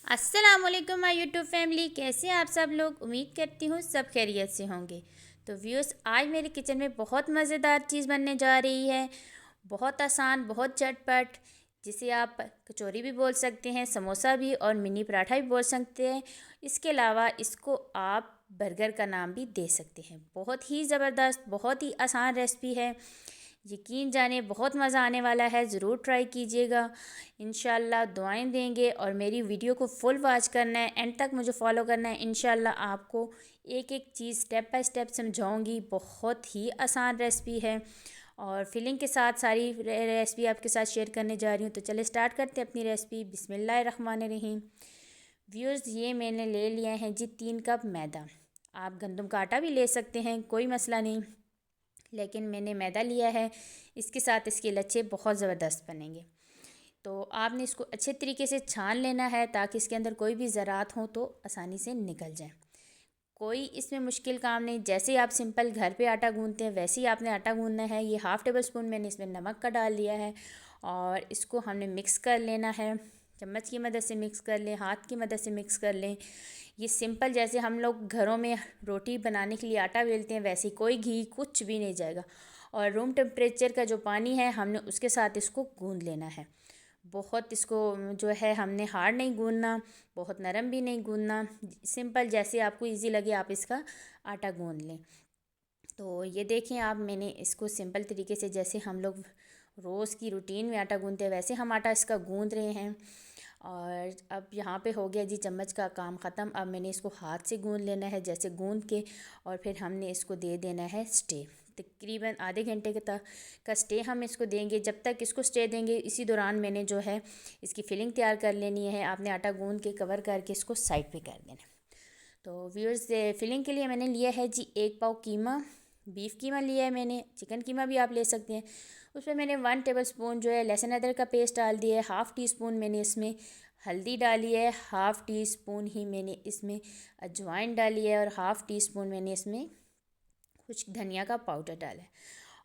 अस्सलामुअलैकुम my YouTube family, कैसे हैं आप सब लोग। उम्मीद करती हूँ सब खैरियत से होंगे। तो व्यूअर्स, आज मेरे किचन में बहुत मज़ेदार चीज़ बनने जा रही है। बहुत आसान, बहुत झटपट, जिसे आप कचौरी भी बोल सकते हैं, समोसा भी और मिनी पराठा भी बोल सकते हैं। इसके अलावा इसको आप बर्गर का नाम भी दे सकते हैं। बहुत ही ज़बरदस्त, बहुत ही आसान रेसिपी है। यकीन जाने बहुत मज़ा आने वाला है, ज़रूर ट्राई कीजिएगा। इंशाल्लाह दुआएं देंगे और मेरी वीडियो को फुल वॉच करना है, एंड तक मुझे फॉलो करना है। इंशाल्लाह आपको एक एक चीज़ स्टेप बाय स्टेप समझाऊंगी। बहुत ही आसान रेसिपी है और फिलिंग के साथ सारी रेसिपी आपके साथ शेयर करने जा रही हूँ। तो चले स्टार्ट करते हैं अपनी रेसिपी। बिस्मिल्लाहिर्रहमानिर्रहीम। व्यूअर्स, ये मैंने ले लिया है जी 3 कप मैदा। आप गंदम का आटा भी ले सकते हैं, कोई मसला नहीं, लेकिन मैंने मैदा लिया है। इसके साथ इसके लच्छे बहुत ज़बरदस्त बनेंगे। तो आपने इसको अच्छे तरीके से छान लेना है ताकि इसके अंदर कोई भी ज़रात हो तो आसानी से निकल जाए। कोई इसमें मुश्किल काम नहीं। जैसे ही आप सिंपल घर पे आटा गूंदते हैं वैसे ही आपने आटा गूंदना है। ये हाफ़ टेबल स्पून मैंने इसमें नमक का डाल दिया है और इसको हमने मिक्स कर लेना है। चम्मच की मदद से मिक्स कर लें, हाथ की मदद से मिक्स कर लें। ये सिंपल जैसे हम लोग घरों में रोटी बनाने के लिए आटा बेलते हैं वैसे, कोई घी कुछ भी नहीं जाएगा। और रूम टेम्परेचर का जो पानी है हमने उसके साथ इसको गूंद लेना है। बहुत इसको जो है हमने हार्ड नहीं गूंदना, बहुत नरम भी नहीं गूंदना। सिंपल जैसे आपको इजी लगे आप इसका आटा गूंद लें। तो ये देखें आप, मैंने इसको सिंपल तरीके से जैसे हम लोग रोज़ की रूटीन में आटा गूंदते हैं वैसे हम आटा इसका गूंद रहे हैं। और अब यहाँ पे हो गया जी चम्मच का काम ख़त्म। अब मैंने इसको हाथ से गूंद लेना है, जैसे गूंद के, और फिर हमने इसको दे देना है स्टे। तकरीबन आधे घंटे के तक का स्टे हम इसको देंगे। जब तक इसको स्टे देंगे इसी दौरान मैंने जो है इसकी फिलिंग तैयार कर लेनी है। आपने आटा गूंद के कवर करके इसको साइड पे कर देना। तो व्यूअर्स, फिलिंग के लिए मैंने लिया है जी 1 पाव कीमा। बीफ कीमा लिया है मैंने, चिकन कीमा भी आप ले सकते हैं। उसमें मैंने 1 टेबल स्पून जो है लहसुन अदरक का पेस्ट डाल दिया है। हाफ़ टी स्पून मैंने इसमें हल्दी डाली है। हाफ़ टी स्पून ही मैंने इसमें अजवाइन डाली है और हाफ़ टी स्पून मैंने इसमें कुछ धनिया का पाउडर डाला है।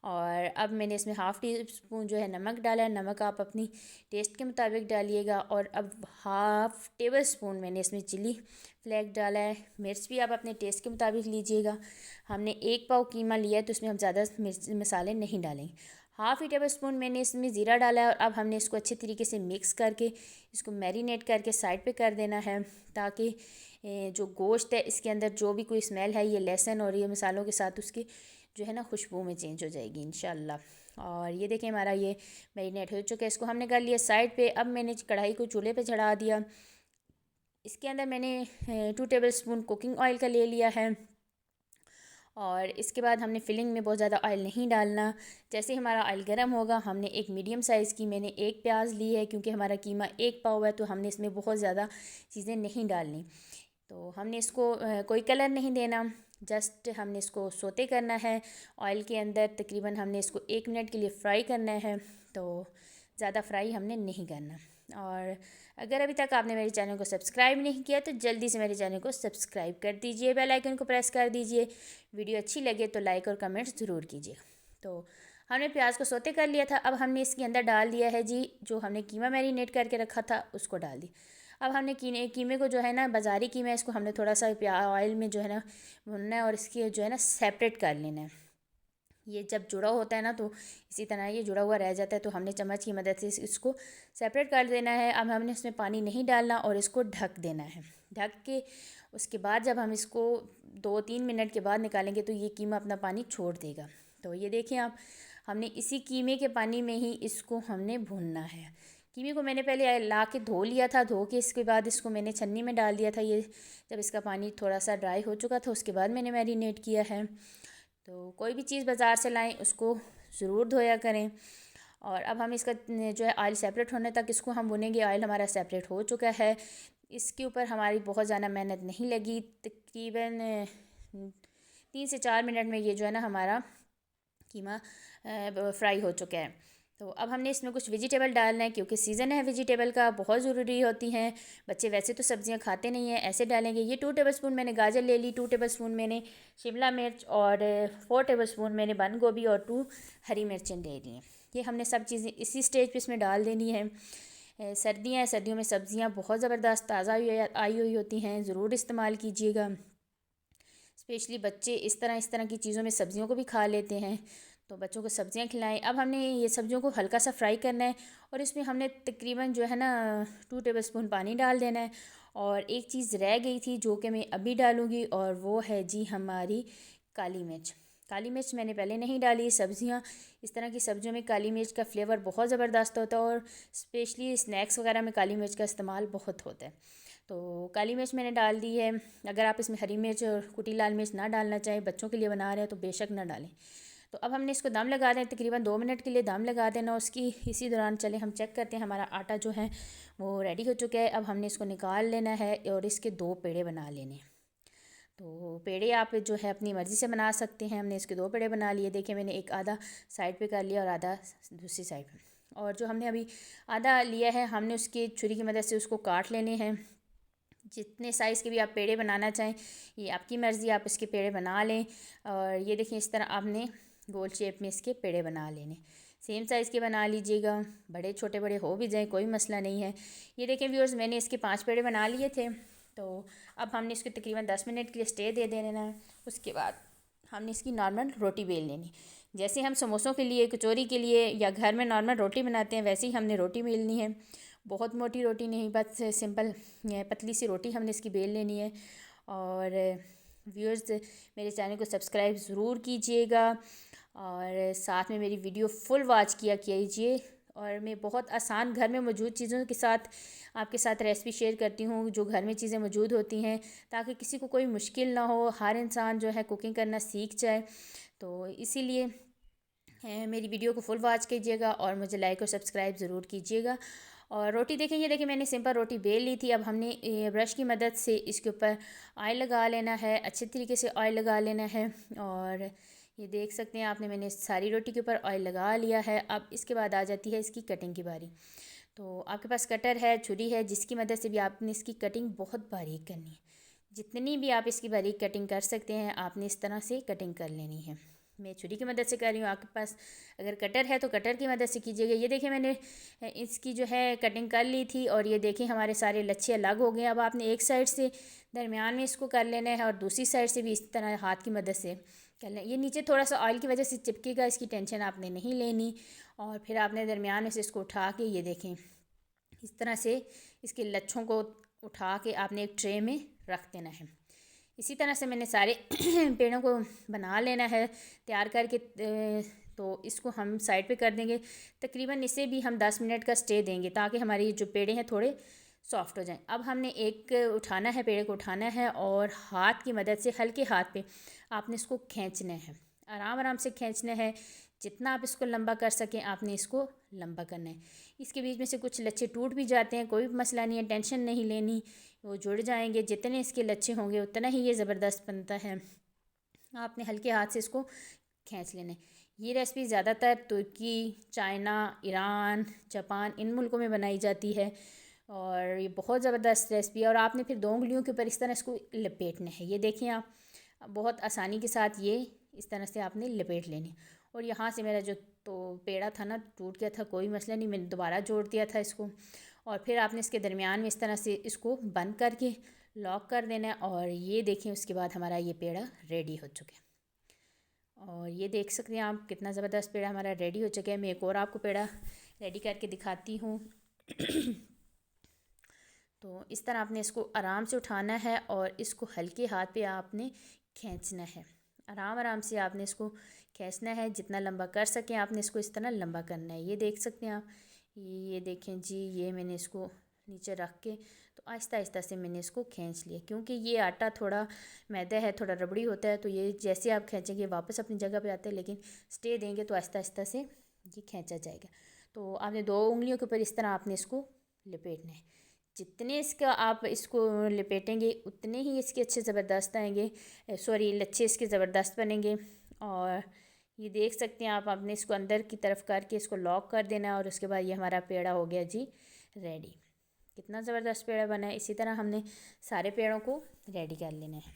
और अब मैंने इसमें हाफ़ टी स्पून जो है नमक डाला है। नमक आप अपनी टेस्ट के मुताबिक डालिएगा। और अब हाफ़ टेबल स्पून मैंने इसमें चिली फ्लेक्स डाला है। मिर्च भी आप अपने टेस्ट के मुताबिक लीजिएगा। हमने 1 पाव कीमा लिया है तो इसमें हम ज़्यादा मिर्च मसाले नहीं डालेंगे। हाफ़ ही टेबल स्पून मैंने इसमें ज़ीरा डाला है। और अब हमने इसको अच्छे तरीके से मिक्स करके इसको मैरिनेट करके साइड पे कर देना है, ताकि जो गोश्त है इसके अंदर जो भी कोई स्मेल है ये लहसुन और ये मसालों के साथ उसकी जो है ना खुशबू में चेंज हो जाएगी इंशाल्लाह। और ये देखें हमारा ये मैरिनेट हो चुका है। इसको हमने कर लिया साइड पे। अब मैंने कढ़ाई को चूल्हे पे चढ़ा दिया। इसके अंदर मैंने 2 टेबल स्पून कुकिंग ऑयल का ले लिया है। और इसके बाद हमने फिलिंग में बहुत ज़्यादा ऑयल नहीं डालना। जैसे हमारा ऑयल गर्म होगा हमने एक मीडियम साइज़ की मैंने एक प्याज ली है, क्योंकि हमारा कीमा 1 पाव है तो हमने इसमें बहुत ज़्यादा चीज़ें नहीं डालनी। तो हमने इसको कोई कलर नहीं देना, जस्ट हमने इसको सोते करना है ऑयल के अंदर। तकरीबन हमने इसको 1 मिनट के लिए फ्राई करना है, तो ज़्यादा फ्राई हमने नहीं करना। और अगर अभी तक आपने मेरे चैनल को सब्सक्राइब नहीं किया तो जल्दी से मेरे चैनल को सब्सक्राइब कर दीजिए, बेल आइकन को प्रेस कर दीजिए। वीडियो अच्छी लगे तो लाइक और कमेंट्स ज़रूर कीजिए। तो हमने प्याज को सोते कर लिया था। अब हमने इसके अंदर डाल दिया है जी जो हमने कीमा मैरिनेट करके रखा था उसको डाल दिया। अब हमने कीमे को जो है ना, बाज़ारी कीमा है, इसको हमने थोड़ा सा ऑयल में जो है ना भुनना है और इसकी जो है ना सेपरेट कर लेना है। ये जब जुड़ा होता है ना तो इसी तरह ये जुड़ा हुआ रह जाता है, तो हमने चम्मच की मदद से इसको सेपरेट कर देना है। अब हमने इसमें पानी नहीं डालना और इसको ढक देना है। ढक के उसके बाद जब हम इसको 2-3 मिनट के बाद निकालेंगे तो ये कीमा अपना पानी छोड़ देगा। तो ये देखें आप, हमने इसी कीमे के पानी में ही इसको हमने भूनना है। कीमे को मैंने पहले ला के धो लिया था, धो के इसके बाद इसको मैंने छन्नी में डाल दिया था। ये जब इसका पानी थोड़ा सा ड्राई हो चुका था उसके बाद मैंने मैरिनेट किया है। तो कोई भी चीज़ बाज़ार से लाएं उसको ज़रूर धोया करें। और अब हम इसका जो है ऑयल सेपरेट होने तक इसको हम भुनेंगे। ऑयल हमारा सेपरेट हो चुका है। इसके ऊपर हमारी बहुत ज़्यादा मेहनत नहीं लगी। तकरीबन 3 से 4 मिनट में ये जो है ना हमारा कीमा फ्राई हो चुका है। तो अब हमने इसमें कुछ वेजिटेबल डालना है, क्योंकि सीज़न है वेजिटेबल का, बहुत ज़रूरी होती हैं। बच्चे वैसे तो सब्ज़ियां खाते नहीं हैं, ऐसे डालेंगे। ये 2 टेबल स्पून मैंने गाजर ले ली, 2 टेबल स्पून मैंने शिमला मिर्च और 4 टेबल स्पून मैंने बंद गोभी और 2 हरी मिर्चें ले ली हैं। ये हमने सब चीज़ें इसी स्टेज पे इसमें डाल देनी है। सर्दियाँ हैं, सर्दियों में सब्ज़ियाँ बहुत ज़बरदस्त ताज़ा आई हुई होती हैं, ज़रूर इस्तेमाल कीजिएगा। स्पेशली बच्चे इस तरह की चीज़ों में सब्ज़ियों को भी खा लेते हैं, तो बच्चों को सब्ज़ियाँ खिलाएं। अब हमने ये सब्ज़ियों को हल्का सा फ्राई करना है और इसमें हमने तकरीबन जो है ना 2 टेबलस्पून पानी डाल देना है। और एक चीज़ रह गई थी जो कि मैं अभी डालूँगी, और वो है जी हमारी काली मिर्च। काली मिर्च मैंने पहले नहीं डाली। सब्ज़ियाँ इस तरह की सब्ज़ियों में काली मिर्च का फ्लेवर बहुत ज़बरदस्त होता है, और स्पेशली स्नैक्स वगैरह में काली मिर्च का इस्तेमाल बहुत होता है। तो काली मिर्च मैंने डाल दी है। अगर आप इसमें हरी मिर्च और कुटी लाल मिर्च ना डालना चाहें, बच्चों के लिए बना रहे हैं तो बेशक ना डालें। तो अब हमने इसको दम लगा दें, तकरीबन 2 मिनट के लिए दम लगा देना उसकी। इसी दौरान चले हम चेक करते हैं हमारा आटा जो है वो रेडी हो चुका है। अब हमने इसको निकाल लेना है और इसके 2 पेड़े बना लेने। तो पेड़े आप जो है अपनी मर्ज़ी से बना सकते हैं। हमने इसके 2 पेड़े बना लिए। देखिए मैंने एक आधा साइड पे कर लिया और आधा दूसरी साइड पे। और जो हमने अभी आधा लिया है, हमने उसकी छुरी की मदद से उसको काट लेने हैं। जितने साइज़ के भी आप पेड़े बनाना चाहें, ये आपकी मर्ज़ी, आप इसके पेड़े बना लें। और ये देखिए इस तरह आपने गोल शेप में इसके पेड़े बना लेने। सेम साइज़ के बना लीजिएगा, बड़े छोटे बड़े हो भी जाएं, कोई मसला नहीं है। ये देखें व्यूअर्स, मैंने इसके 5 पेड़े बना लिए थे। तो अब हमने इसको तकरीबन 10 मिनट के लिए स्टे दे देना है। उसके बाद हमने इसकी नॉर्मल रोटी बेल लेनी। जैसे हम समोसों के लिए, कचौरी के लिए या घर में नॉर्मल रोटी बनाते हैं, वैसे ही हमने रोटी बेलनी है। बहुत मोटी रोटी नहीं, बस सिंपल पतली सी रोटी हमने इसकी बेल लेनी है। और व्यूअर्स, मेरे चैनल को सब्सक्राइब ज़रूर कीजिएगा और साथ में मेरी वीडियो फुल वॉच किया कीजिए। और मैं बहुत आसान घर में मौजूद चीज़ों के साथ आपके साथ रेसिपी शेयर करती हूँ, जो घर में चीज़ें मौजूद होती हैं, ताकि किसी को कोई मुश्किल ना हो, हर इंसान जो है कुकिंग करना सीख जाए। तो इसीलिए मेरी वीडियो को फुल वॉच कीजिएगा और मुझे लाइक और सब्सक्राइब ज़रूर कीजिएगा। और रोटी देखें, ये देखिए मैंने सिंपल रोटी बेल ली थी। अब हमने ब्रश की मदद से इसके ऊपर ऑयल लगा लेना है, अच्छे तरीके से ऑयल लगा लेना है। और ये देख सकते हैं आपने, मैंने सारी रोटी के ऊपर ऑयल लगा लिया है। अब इसके बाद आ जाती है इसकी कटिंग की बारी। तो आपके पास कटर है, छुरी है, जिसकी मदद से भी आपने इसकी कटिंग बहुत बारीक करनी है। जितनी भी आप इसकी बारीक कटिंग कर सकते हैं, आपने इस तरह से कटिंग कर लेनी है। मैं छुरी की मदद से कर रही हूँ, आपके पास अगर कटर है तो कटर की मदद से कीजिएगा। ये देखिए मैंने इसकी जो है कटिंग कर ली थी, और ये देखिए हमारे सारे लच्छे अलग हो गए। अब आपने एक साइड से दरमियान में इसको कर लेना है और दूसरी साइड से भी इस तरह हाथ की मदद से कर लें। ये नीचे थोड़ा सा ऑयल की वजह से चिपकेगा, इसकी टेंशन आपने नहीं लेनी। और फिर आपने दरमियान में से इसको उठा के, ये देखें इस तरह से इसके लच्छों को उठा के आपने एक ट्रे में रख देना है। इसी तरह से मैंने सारे पेड़ों को बना लेना है तैयार करके। तो इसको हम साइड पे कर देंगे। तकरीबन इसे भी हम 10 मिनट का स्टे देंगे, ताकि हमारे जो पेड़े हैं थोड़े सॉफ्ट हो जाएं। अब हमने एक उठाना है, पेड़े को उठाना है और हाथ की मदद से, हल्के हाथ पे आपने इसको खींचना है। आराम आराम से खींचना है। जितना आप इसको लंबा कर सकें आपने इसको लंबा करना है। इसके बीच में से कुछ लच्छे टूट भी जाते हैं, कोई मसला नहीं है, टेंशन नहीं लेनी, वो जुड़ जाएंगे। जितने इसके लच्छे होंगे उतना ही ये ज़बरदस्त बनता है। आपने हल्के हाथ से इसको खींच लेना है। ये रेसिपी ज़्यादातर तुर्की, चाइना, ईरान, जापान, इन मुल्कों में बनाई जाती है, और ये बहुत ज़बरदस्त रेसिपी है। और आपने फिर 2 उंगलियों के ऊपर इस तरह इसको लपेटना है। ये देखिए आप, बहुत आसानी के साथ ये इस तरह से आपने लपेट लेनी। और यहाँ से मेरा जो तो पेड़ा था ना टूट गया था, कोई मसला नहीं, मैंने दोबारा जोड़ दिया था इसको। और फिर आपने इसके दरमियान में इस तरह से इसको बंद करके लॉक कर देना है। और ये देखें, उसके बाद हमारा ये पेड़ा रेडी हो चुका है। और ये देख सकते हैं आप, कितना ज़बरदस्त पेड़ा हमारा रेडी हो चुका है। मैं एक और आपको पेड़ा रेडी करके दिखाती हूँ। तो इस तरह आपने इसको आराम से उठाना है और इसको हल्के हाथ पे आपने खींचना है। आराम आराम से आपने इसको खींचना है, जितना लंबा कर सकें आपने इसको इस तरह लंबा करना है। ये देख सकते हैं आप, ये देखें जी, ये मैंने इसको नीचे रख के तो आहिस्ता आहिस्ता से मैंने इसको खींच लिया। क्योंकि ये आटा थोड़ा मैदा है, थोड़ा रबड़ी होता है, तो ये जैसे आप खींचेंगे वापस अपनी जगह पे आता है, लेकिन स्टे देंगे तो आहिस्ता आहिस्ता से ये खींचा जाएगा। तो आपने 2 उंगलियों के ऊपर इस तरह आपने इसको लपेटना है। जितने इसका आप इसको लपेटेंगे उतने ही इसके अच्छे ज़बरदस्त आएंगे, सॉरी लच्छे इसके ज़बरदस्त बनेंगे। और ये देख सकते हैं आप, आपने इसको अंदर की तरफ करके इसको लॉक कर देना है। और उसके बाद ये हमारा पेड़ा हो गया जी रेडी। कितना ज़बरदस्त पेड़ा बना है। इसी तरह हमने सारे पेड़ों को रेडी कर लेना है।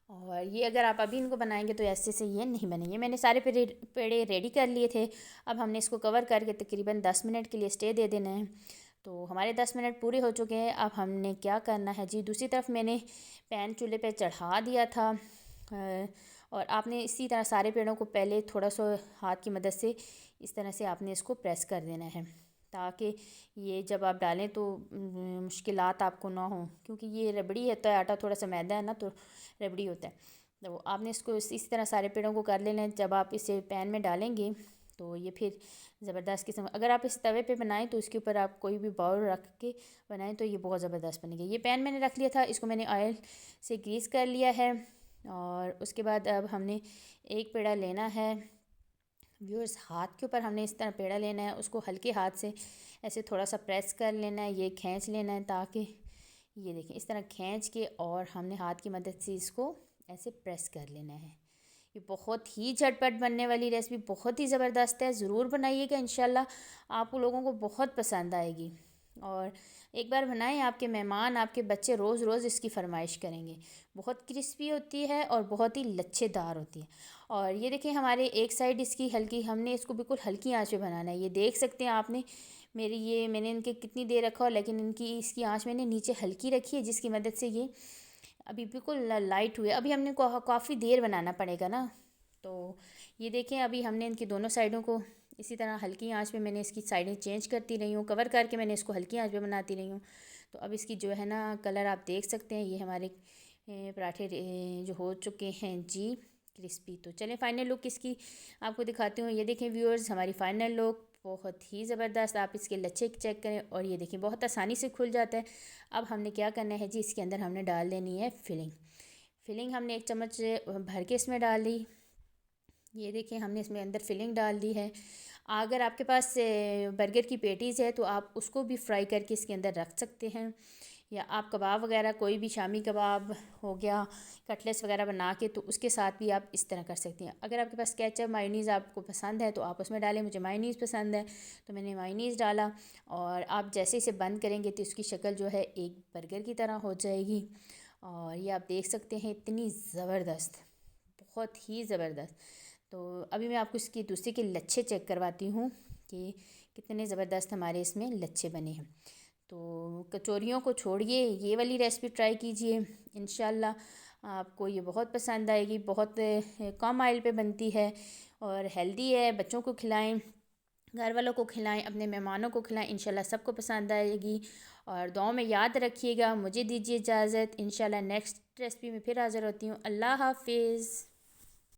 और ये अगर आप अभी इनको बनाएंगे तो ऐसे से ये नहीं बनेंगे। मैंने सारे पेड़े रेडी कर लिए थे। अब हमने इसको कवर करके तकरीबन 10 मिनट के लिए स्टे दे देना है। तो हमारे 10 मिनट पूरे हो चुके हैं। अब हमने क्या करना है जी, दूसरी तरफ मैंने पैन चूल्हे पे चढ़ा दिया था। और आपने इसी तरह सारे पेड़ों को पहले थोड़ा सा हाथ की मदद से इस तरह से आपने इसको प्रेस कर देना है, ताकि ये जब आप डालें तो मुश्किलात आपको ना हो, क्योंकि ये रबड़ी है तो आटा थोड़ा सा मैदा है ना, तो रबड़ी होता है। तो आपने इसको इस तरह सारे पेड़ों को कर लेना है। जब आप इसे पैन में डालेंगे तो ये फिर ज़बरदस्त किस्म, अगर आप इस तवे पे बनाएं तो इसके ऊपर आप कोई भी बाउल रख के बनाएं तो ये बहुत ज़बरदस्त बनेगी। ये पैन मैंने रख लिया था, इसको मैंने ऑयल से ग्रीस कर लिया है। और उसके बाद अब हमने एक पेड़ा लेना है व्यूअर्स, हाथ के ऊपर हमने इस तरह पेड़ा लेना है, उसको हल्के हाथ से ऐसे थोड़ा सा प्रेस कर लेना है, ये खींच लेना है, ताकि ये देखें इस तरह खींच के और हमने हाथ की मदद से इसको ऐसे प्रेस कर लेना है। ये बहुत ही झटपट बनने वाली रेसिपी, बहुत ही ज़बरदस्त है। ज़रूर बनाइएगा, इंशाल्लाह आप लोगों को बहुत पसंद आएगी। और एक बार बनाएं, आपके मेहमान आपके बच्चे रोज़ रोज़ इसकी फरमाइश करेंगे। बहुत क्रिस्पी होती है और बहुत ही लच्छेदार होती है। और ये देखें हमारे एक साइड इसकी हल्की, हमने इसको बिल्कुल हल्की आंच पे बनाना है। ये देख सकते हैं आपने मैंने इनके कितनी देर रखा हो, लेकिन इसकी आंच मैंने नीचे हल्की रखी है, जिसकी मदद से ये अभी बिल्कुल लाइट हुए। अभी हमने काफ़ी देर बनाना पड़ेगा ना। तो ये देखें अभी हमने इनकी दोनों साइडों को इसी तरह हल्की आंच पे मैंने इसकी साइडें चेंज करती रही हूँ, कवर करके मैंने इसको हल्की आंच पे बनाती रही हूँ। तो अब इसकी जो है ना कलर आप देख सकते हैं, ये हमारे पराठे जो हो चुके हैं जी क्रिस्पी। तो चलें फाइनल लुक इसकी आपको दिखाती हूँ। ये देखें व्यूअर्स, हमारी फ़ाइनल लुक बहुत ही ज़बरदस्त। आप इसके लच्छे चेक करें और ये देखें बहुत आसानी से खुल जाता है। अब हमने क्या करना है जी, इसके अंदर हमने डाल देनी है फिलिंग हमने 1 चम्मच भर के इसमें डाल दी। ये देखें हमने इसमें अंदर फिलिंग डाल दी है। अगर आपके पास बर्गर की पेटीज़ है तो आप उसको भी फ्राई करके इसके अंदर रख सकते हैं, या आप कबाब वगैरह कोई भी शामी कबाब हो गया, कटलेट्स वगैरह बना के तो उसके साथ भी आप इस तरह कर सकती हैं। अगर आपके पास केचप मायोनीज़ आपको पसंद है तो आप उसमें डालें। मुझे मायोनीज़ पसंद है तो मैंने मायोनीज़ डाला। और आप जैसे इसे बंद करेंगे तो इसकी शक्ल जो है एक बर्गर की तरह हो जाएगी। और ये आप देख सकते हैं इतनी ज़बरदस्त, बहुत ही ज़बरदस्त। तो अभी मैं आपको इसकी दूसरे के लच्छे चेक करवाती हूँ कि कितने ज़बरदस्त हमारे इसमें लच्छे बने हैं। तो कचौरियों को छोड़िए, ये वाली रेसिपी ट्राई कीजिए, इंशाल्लाह आपको ये बहुत पसंद आएगी। बहुत कम ऑयल पे बनती है और हेल्दी है। बच्चों को खिलाएं, घर वालों को खिलाएं, अपने मेहमानों को खिलाएं, इंशाल्लाह सबको पसंद आएगी। और दुआ में याद रखिएगा। मुझे दीजिए इजाज़त, इंशाल्लाह नेक्स्ट रेसिपी में फिर हाज़िर होती हूँ। अल्लाह हाफिज़।